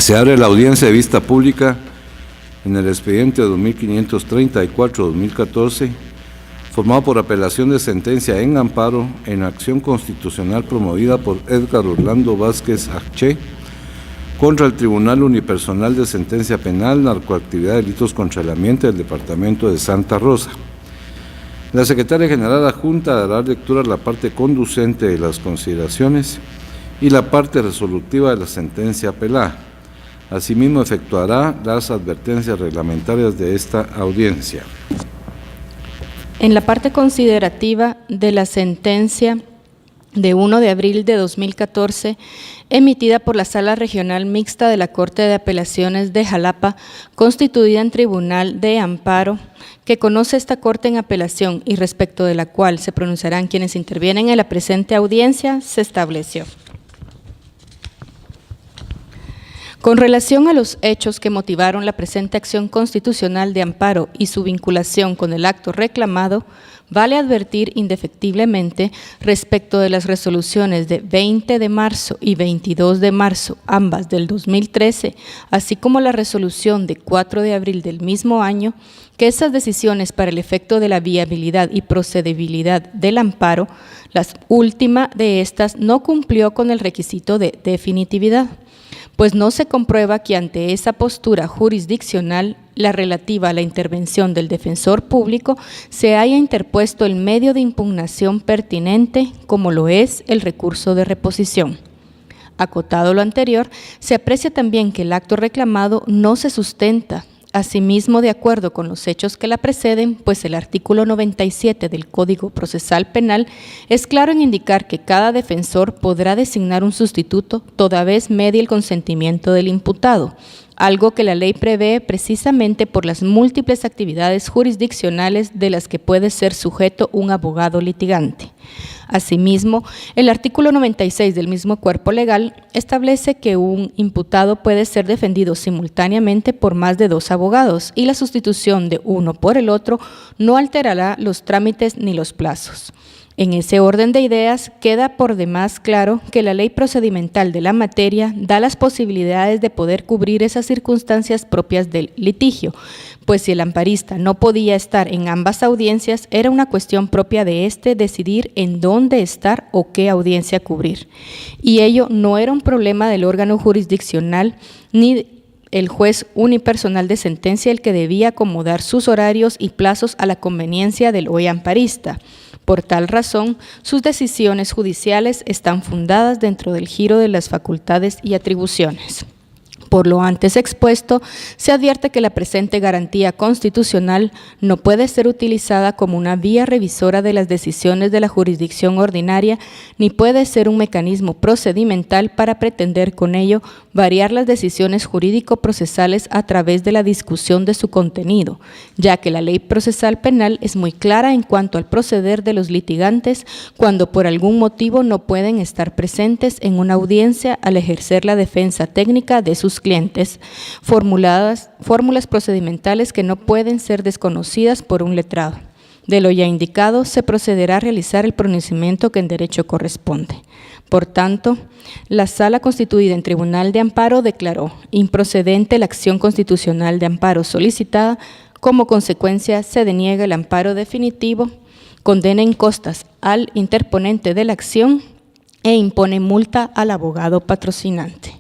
Se abre la audiencia de vista pública en el expediente 2534-2014, formado por apelación de sentencia en amparo en acción constitucional promovida por Edgar Orlando Vázquez H. contra el Tribunal Unipersonal de Sentencia Penal, Narcoactividad, Delitos contra el Ambiente del Departamento de Santa Rosa. La Secretaria General Adjunta dará lectura a la parte conducente de las consideraciones y la parte resolutiva de la sentencia apelada. Asimismo, efectuará las advertencias reglamentarias de esta audiencia. En la parte considerativa de la sentencia de 1 de abril de 2014, emitida por la Sala Regional Mixta de la Corte de Apelaciones de Jalapa, constituida en Tribunal de Amparo, que conoce esta Corte en apelación y respecto de la cual se pronunciarán quienes intervienen en la presente audiencia, se estableció. Con relación a los hechos que motivaron la presente acción constitucional de amparo y su vinculación con el acto reclamado, vale advertir indefectiblemente respecto de las resoluciones de 20 de marzo y 22 de marzo, ambas del 2013, así como la resolución de 4 de abril del mismo año, que esas decisiones para el efecto de la viabilidad y procedibilidad del amparo, la última de estas no cumplió con el requisito de definitividad, pues no se comprueba que ante esa postura jurisdiccional, la relativa a la intervención del defensor público, se haya interpuesto el medio de impugnación pertinente, como lo es el recurso de reposición. Acotado lo anterior, se aprecia también que el acto reclamado no se sustenta, asimismo de acuerdo con los hechos que la preceden, pues el artículo 97 del Código Procesal Penal es claro en indicar que cada defensor podrá designar un sustituto toda vez medie el consentimiento del imputado, algo que la ley prevé precisamente por las múltiples actividades jurisdiccionales de las que puede ser sujeto un abogado litigante. Asimismo, el artículo 96 del mismo cuerpo legal establece que un imputado puede ser defendido simultáneamente por más de 2 abogados y la sustitución de uno por el otro no alterará los trámites ni los plazos. En ese orden de ideas, queda por demás claro que la ley procedimental de la materia da las posibilidades de poder cubrir esas circunstancias propias del litigio, pues si el amparista no podía estar en ambas audiencias, era una cuestión propia de éste decidir en dónde estar o qué audiencia cubrir. Y ello no era un problema del órgano jurisdiccional ni el juez unipersonal de sentencia el que debía acomodar sus horarios y plazos a la conveniencia del hoy amparista. Por tal razón, sus decisiones judiciales están fundadas dentro del giro de las facultades y atribuciones. Por lo antes expuesto, se advierte que la presente garantía constitucional no puede ser utilizada como una vía revisora de las decisiones de la jurisdicción ordinaria, ni puede ser un mecanismo procedimental para pretender con ello variar las decisiones jurídico-procesales a través de la discusión de su contenido, ya que la ley procesal penal es muy clara en cuanto al proceder de los litigantes cuando por algún motivo no pueden estar presentes en una audiencia al ejercer la defensa técnica de sus clientes, fórmulas procedimentales que no pueden ser desconocidas por un letrado. De lo ya indicado, se procederá a realizar el pronunciamiento que en derecho corresponde. Por tanto, la Sala constituida en Tribunal de Amparo declaró improcedente la acción constitucional de amparo solicitada, como consecuencia se deniega el amparo definitivo, condena en costas al interponente de la acción e impone multa al abogado patrocinante.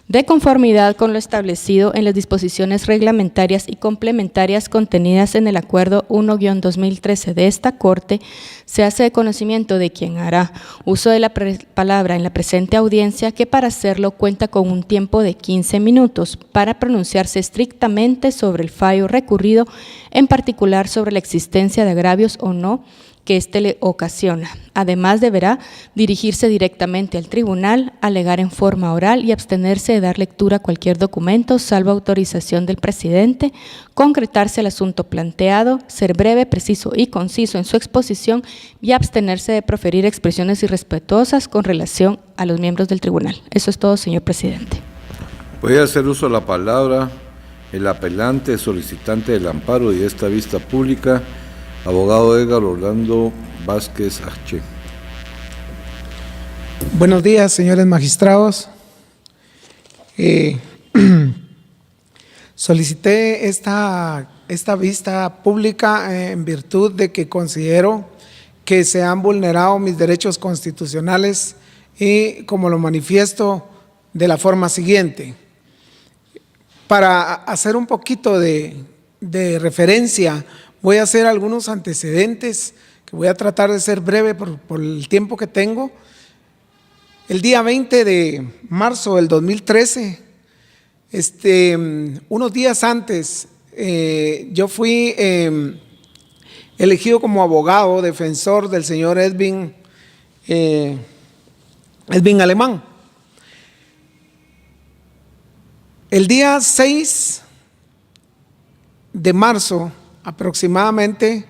De conformidad con lo establecido en las disposiciones reglamentarias y complementarias contenidas en el Acuerdo 1-2013 de esta Corte, se hace de conocimiento de quien hará uso de la palabra en la presente audiencia que para hacerlo cuenta con un tiempo de 15 minutos para pronunciarse estrictamente sobre el fallo recurrido, en particular sobre la existencia de agravios o no que éste le ocasiona. Además, deberá dirigirse directamente al tribunal, alegar en forma oral y abstenerse de dar lectura a cualquier documento, salvo autorización del presidente, concretarse el asunto planteado, ser breve, preciso y conciso en su exposición y abstenerse de proferir expresiones irrespetuosas con relación a los miembros del tribunal. Eso es todo, señor presidente. Voy a hacer uso de la palabra el apelante, solicitante del amparo y de esta vista pública, abogado Edgar Orlando Vázquez H. Buenos días, señores magistrados. Solicité esta vista pública en virtud de que considero que se han vulnerado mis derechos constitucionales y como lo manifiesto de la forma siguiente. Para hacer un poquito de referencia, voy a hacer algunos antecedentes que voy a tratar de ser breve por el tiempo que tengo. El día 20 de marzo del 2013, unos días antes, yo fui elegido como abogado defensor del señor Edwin Alemán. El día 6 de marzo aproximadamente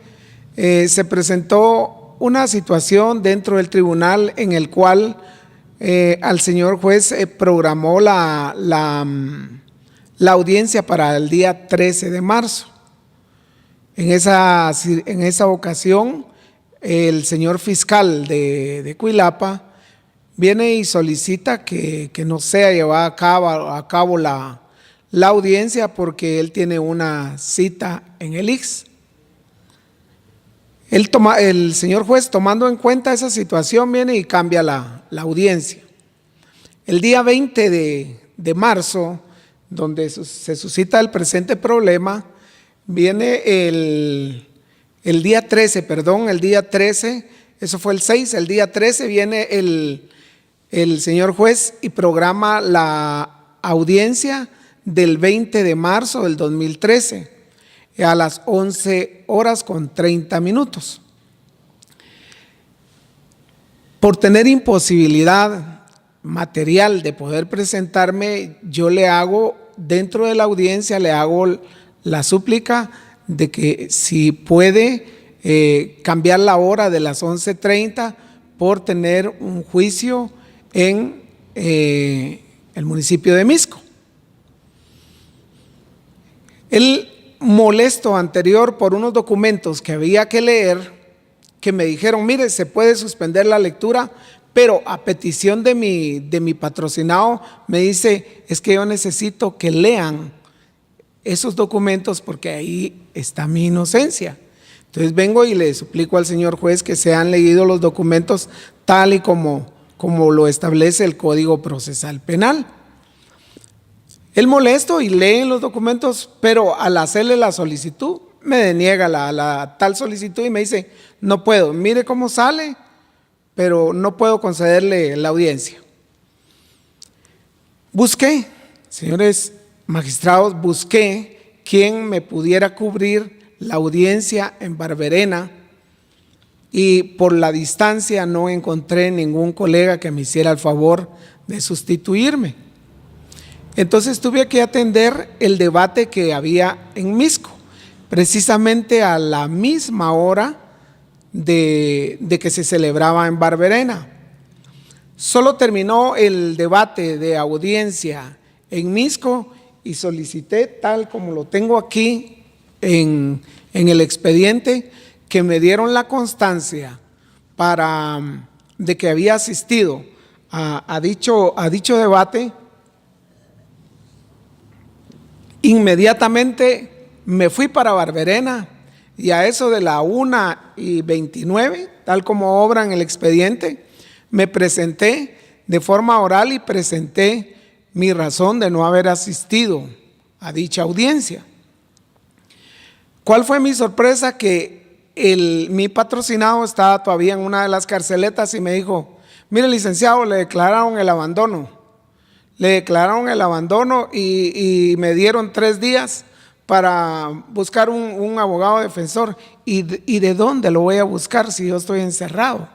se presentó una situación dentro del tribunal en el cual al señor juez programó la audiencia para el día 13 de marzo. En esa ocasión, el señor fiscal de Cuilapa viene y solicita que no sea llevada a cabo la audiencia porque él tiene una cita en el IX. El señor juez, tomando en cuenta esa situación, viene y cambia la audiencia. El día 20 de marzo, donde se suscita el presente problema, viene el día 13, eso fue el 6, el día 13 viene el señor juez y programa la audiencia del 20 de marzo del 2013 a las 11:30. Por tener imposibilidad material de poder presentarme, yo le hago, dentro de la audiencia, le hago la súplica de que si puede cambiar la hora de las 11:30 por tener un juicio en el municipio de Misco. El molesto anterior por unos documentos que había que leer, que me dijeron, mire, se puede suspender la lectura, pero a petición de mi patrocinado me dice, es que yo necesito que lean esos documentos porque ahí está mi inocencia. Entonces vengo y le suplico al señor juez que sean leídos los documentos tal y como lo establece el Código Procesal Penal. Él molesto y lee los documentos, pero al hacerle la solicitud me deniega la tal solicitud y me dice, no puedo, mire cómo sale, pero no puedo concederle la audiencia. Busqué, señores magistrados, busqué quien me pudiera cubrir la audiencia en Barberena y por la distancia no encontré ningún colega que me hiciera el favor de sustituirme. Entonces tuve que atender el debate que había en Misco, precisamente a la misma hora de que se celebraba en Barberena. Solo terminó el debate de audiencia en Misco y solicité, tal como lo tengo aquí en el expediente, que me dieron la constancia de que había asistido a dicho debate. Inmediatamente me fui para Barberena y a eso de la 1:29, tal como obra en el expediente, me presenté de forma oral y presenté mi razón de no haber asistido a dicha audiencia. ¿Cuál fue mi sorpresa? Que mi patrocinado estaba todavía en una de las carceletas y me dijo, mire licenciado, le declararon el abandono. Y me dieron 3 días para buscar un abogado defensor. ¿Y de dónde lo voy a buscar si yo estoy encerrado?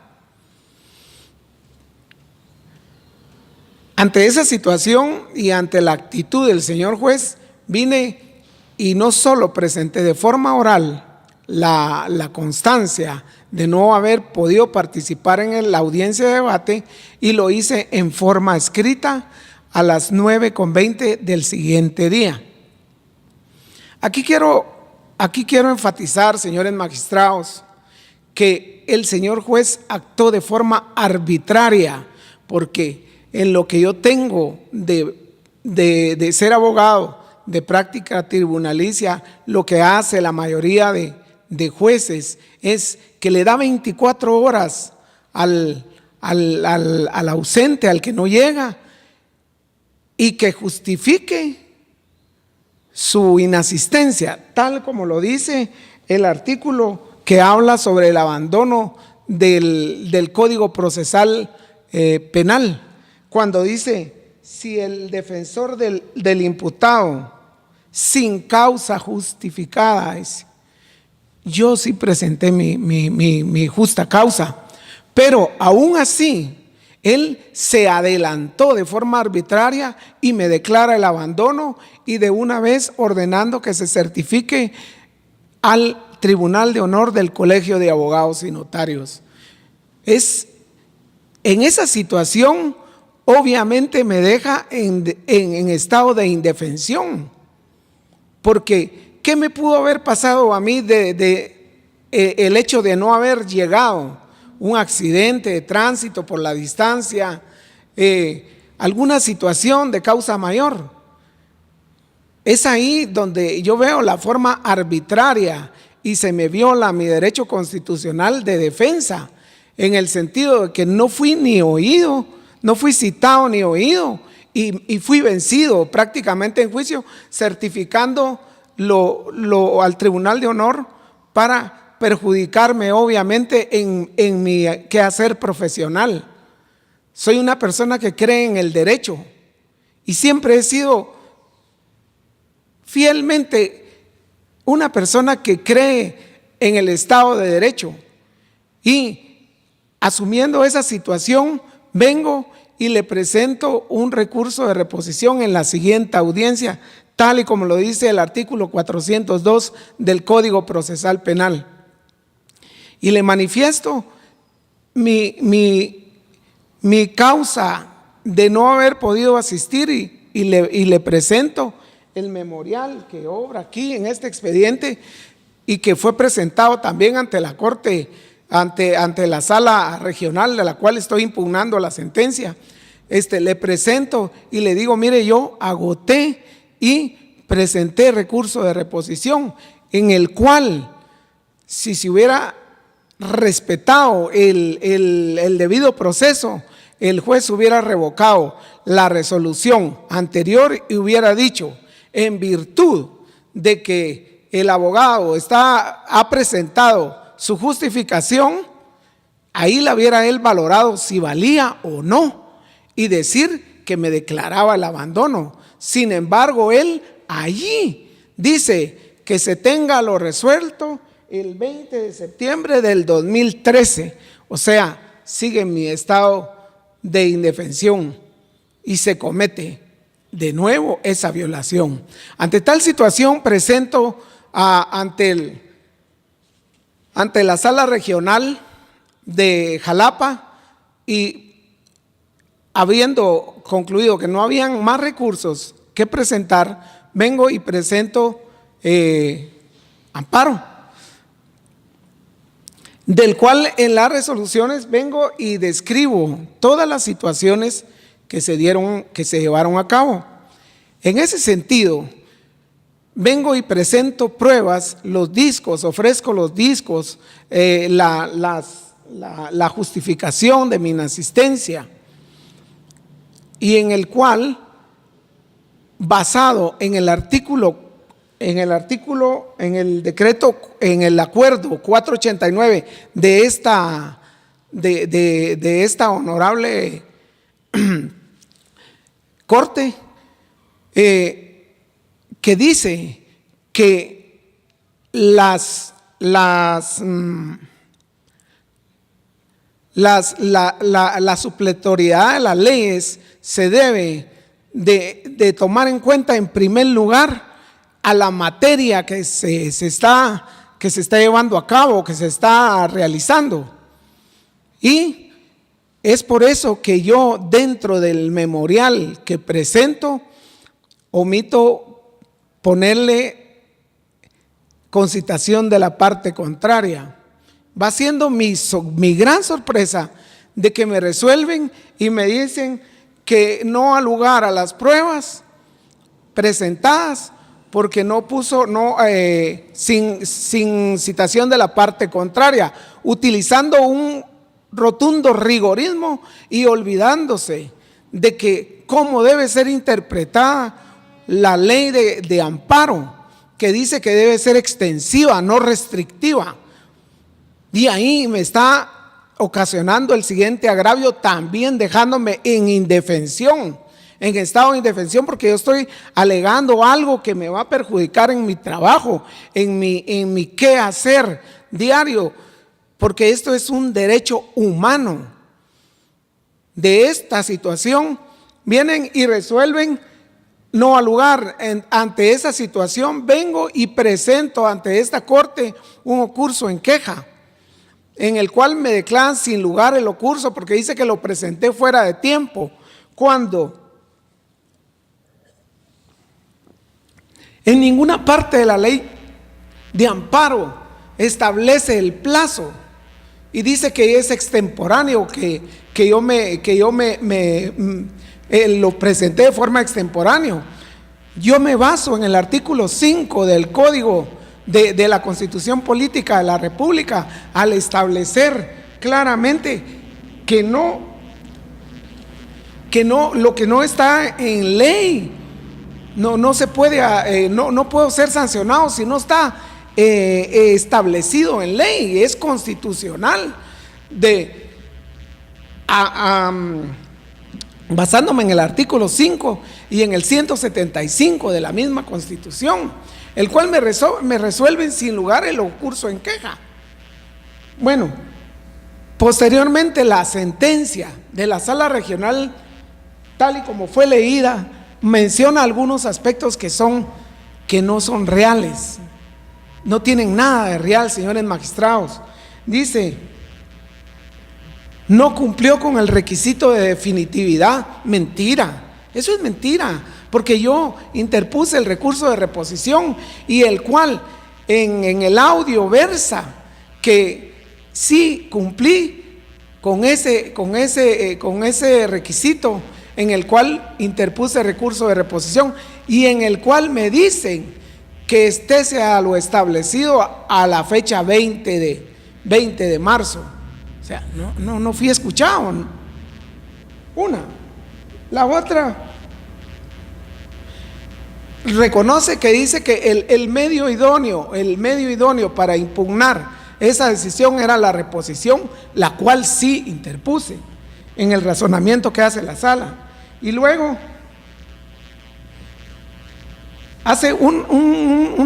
Ante esa situación y ante la actitud del señor juez, vine y no solo presenté de forma oral la constancia de no haber podido participar en la audiencia de debate, y lo hice en forma escrita a las 9:20 del siguiente día. Aquí quiero enfatizar, señores magistrados, que el señor juez actuó de forma arbitraria, porque en lo que yo tengo de de ser abogado de práctica tribunalicia, lo que hace la mayoría de jueces es que le da 24 horas al ausente, al que no llega, y que justifique su inasistencia, tal como lo dice el artículo que habla sobre el abandono del Código Procesal Penal, cuando dice: si el defensor del imputado sin causa justificada, yo sí presenté mi justa causa, pero aún así él se adelantó de forma arbitraria y me declara el abandono, y de una vez ordenando que se certifique al Tribunal de Honor del Colegio de Abogados y Notarios. En esa situación, obviamente me deja en estado de indefensión, porque ¿qué me pudo haber pasado a mí el hecho de no haber llegado? Un accidente de tránsito por la distancia, alguna situación de causa mayor. Es ahí donde yo veo la forma arbitraria y se me viola mi derecho constitucional de defensa, en el sentido de que no fui ni oído, no fui citado ni oído, y fui vencido prácticamente en juicio, certificando al Tribunal de Honor para perjudicarme obviamente en mi quehacer profesional. Soy una persona que cree en el derecho y siempre he sido fielmente una persona que cree en el Estado de Derecho, y asumiendo esa situación vengo y le presento un recurso de reposición en la siguiente audiencia, tal y como lo dice el artículo 402 del Código Procesal Penal. Y le manifiesto mi causa de no haber podido asistir, y le presento el memorial que obra aquí en este expediente y que fue presentado también ante la Corte, ante la sala regional de la cual estoy impugnando la sentencia. Le presento y le digo: mire, yo agoté y presenté recurso de reposición, en el cual, si se hubiera respetado el debido proceso, el juez hubiera revocado la resolución anterior y hubiera dicho: en virtud de que el abogado ha presentado su justificación, ahí la hubiera él valorado si valía o no, y decir que me declaraba el abandono. Sin embargo, él allí dice que se tenga lo resuelto el 20 de septiembre del 2013, o sea, sigue en mi estado de indefensión y se comete de nuevo esa violación. Ante tal situación presento ante la sala regional de Jalapa, y habiendo concluido que no habían más recursos que presentar, vengo y presento amparo, del cual en las resoluciones vengo y describo todas las situaciones que se llevaron a cabo. En ese sentido, vengo y presento pruebas, los discos, ofrezco los discos, la justificación de mi inasistencia, y en el cual, basado en el decreto, en el acuerdo 489 de esta honorable Corte, que dice que la supletoriedad de las leyes se debe de tomar en cuenta en primer lugar a la materia que se está llevando a cabo, que se está realizando. Y es por eso que yo, dentro del memorial que presento, omito ponerle concitación de la parte contraria. Va siendo mi gran sorpresa de que me resuelven y me dicen que no ha lugar a las pruebas presentadas porque no puso, sin citación de la parte contraria, utilizando un rotundo rigorismo y olvidándose de que cómo debe ser interpretada la ley de amparo, que dice que debe ser extensiva, no restrictiva. Y ahí me está ocasionando el siguiente agravio, también dejándome en indefensión, en estado de indefensión, porque yo estoy alegando algo que me va a perjudicar en mi trabajo, en mi quehacer diario, porque esto es un derecho humano. De esta situación vienen y resuelven no al lugar. Ante esa situación vengo y presento ante esta corte un ocurso en queja, en el cual me declaran sin lugar el ocurso porque dice que lo presenté fuera de tiempo, cuando en ninguna parte de la ley de amparo establece el plazo y dice que es extemporáneo, que yo lo presenté de forma extemporánea. Yo me baso en el artículo 5 del Código de la Constitución Política de la República al establecer claramente que lo que no está en ley no se puede, no puedo ser sancionado si no está establecido en ley. Es constitucional. Basándome en el artículo 5 y en el 175 de la misma Constitución, el cual me resuelven sin lugar el ocurso en queja. Bueno, posteriormente la sentencia de la Sala Regional, tal y como fue leída, menciona algunos aspectos que no son reales, no tienen nada de real, señores magistrados. Dice: no cumplió con el requisito de definitividad. Mentira, eso es mentira, porque yo interpuse el recurso de reposición y el cual en el audio versa que sí cumplí con ese requisito, en el cual interpuse recurso de reposición y en el cual me dicen que esté a lo establecido a la fecha 20 de marzo. O sea, no fui escuchado, ¿no? Una. La otra, reconoce que dice que el medio idóneo para impugnar esa decisión era la reposición, la cual sí interpuse en el razonamiento que hace la sala. Y luego hace un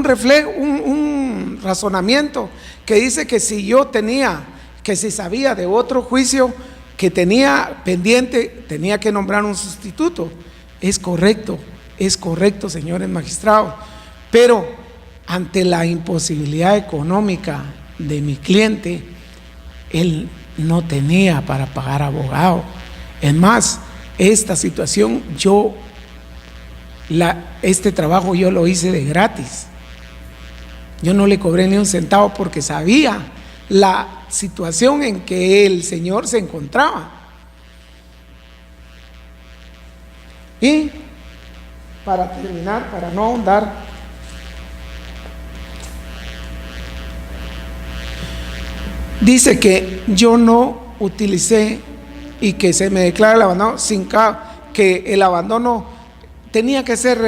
razonamiento que dice que si sabía de otro juicio que tenía pendiente, tenía que nombrar un sustituto. Es correcto, señores magistrados, pero ante la imposibilidad económica de mi cliente, él no tenía para pagar abogado. Es más, esta situación este trabajo yo lo hice de gratis. Yo no le cobré ni un centavo porque sabía la situación en que el señor se encontraba. Y para terminar, para no ahondar, dice que yo no utilicé y que se me declara el abandono que el abandono tenía que ser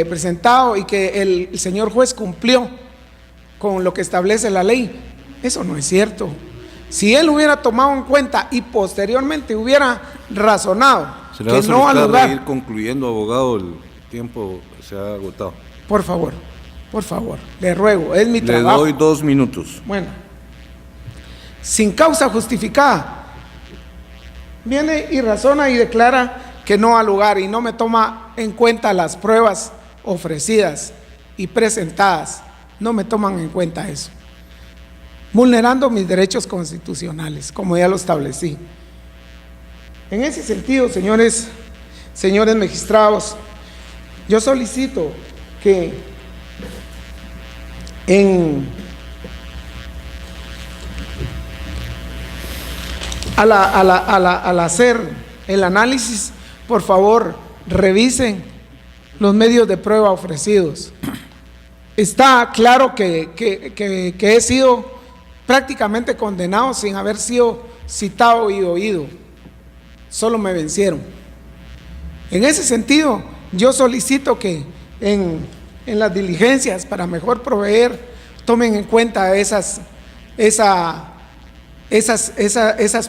presentado y que el señor juez cumplió con lo que establece la ley. Eso no es cierto. Si él hubiera tomado en cuenta y posteriormente hubiera razonado se le va que no al lugar, ir concluyendo, abogado, el tiempo se ha agotado. Por favor, le ruego, es mi trabajo. Le doy 2 minutos. Bueno, sin causa justificada, viene y razona y declara que no al lugar y no me toma en cuenta las pruebas ofrecidas y presentadas. No me toman en cuenta eso, vulnerando mis derechos constitucionales, como ya lo establecí. En ese sentido, señores magistrados, yo solicito que al hacer el análisis, por favor, revisen los medios de prueba ofrecidos. Está claro que he sido prácticamente condenado sin haber sido citado y oído. Solo me vencieron. En ese sentido, yo solicito que en las diligencias para mejor proveer tomen en cuenta esas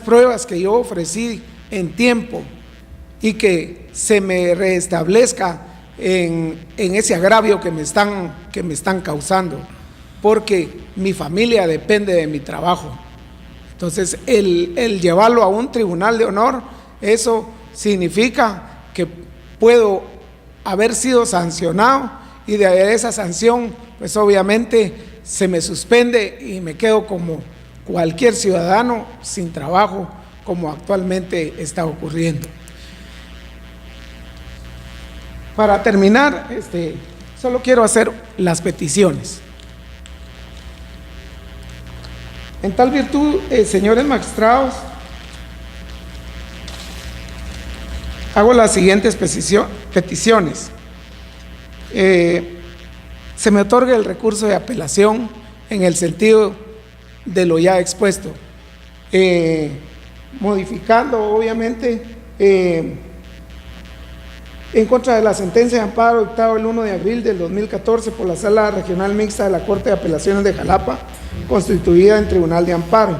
pruebas que yo ofrecí en tiempo y que se me restablezca en ese agravio que me están causando, porque mi familia depende de mi trabajo. Entonces, el llevarlo a un tribunal de honor, eso significa que puedo haber sido sancionado y de esa sanción, pues obviamente se me suspende y me quedo como cualquier ciudadano sin trabajo, como actualmente está ocurriendo. Para terminar, solo quiero hacer las peticiones. En tal virtud, señores magistrados, hago las siguientes peticiones. Se me otorga el recurso de apelación en el sentido de lo ya expuesto, modificando obviamente en contra de la sentencia de amparo dictada el 1 de abril del 2014 por la Sala Regional Mixta de la Corte de Apelaciones de Jalapa, constituida en Tribunal de Amparo.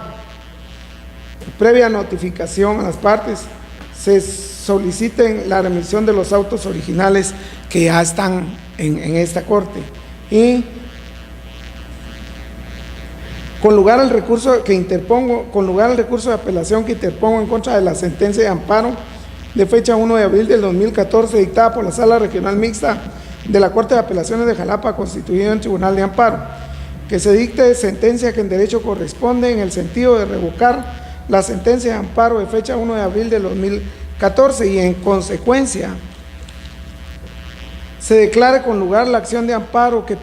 Previa notificación a las partes, se soliciten la remisión de los autos originales que ya están en esta Corte y con lugar al recurso de apelación que interpongo en contra de la sentencia de amparo de fecha 1 de abril del 2014 dictada por la Sala Regional Mixta de la Corte de Apelaciones de Jalapa, constituida en Tribunal de Amparo, que se dicte sentencia que en derecho corresponde en el sentido de revocar la sentencia de amparo de fecha 1 de abril del 2014 y en consecuencia se declare con lugar la acción de amparo que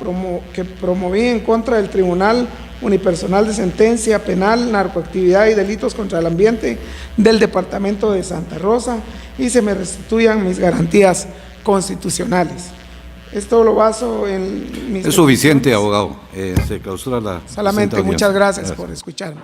promoví en contra del Tribunal Unipersonal de Sentencia Penal, Narcoactividad y Delitos contra el Ambiente del Departamento de Santa Rosa y se me restituyan mis garantías constitucionales. Esto lo baso en mis... Es suficiente, abogado. Se clausura la... Solamente muchas gracias por escucharme.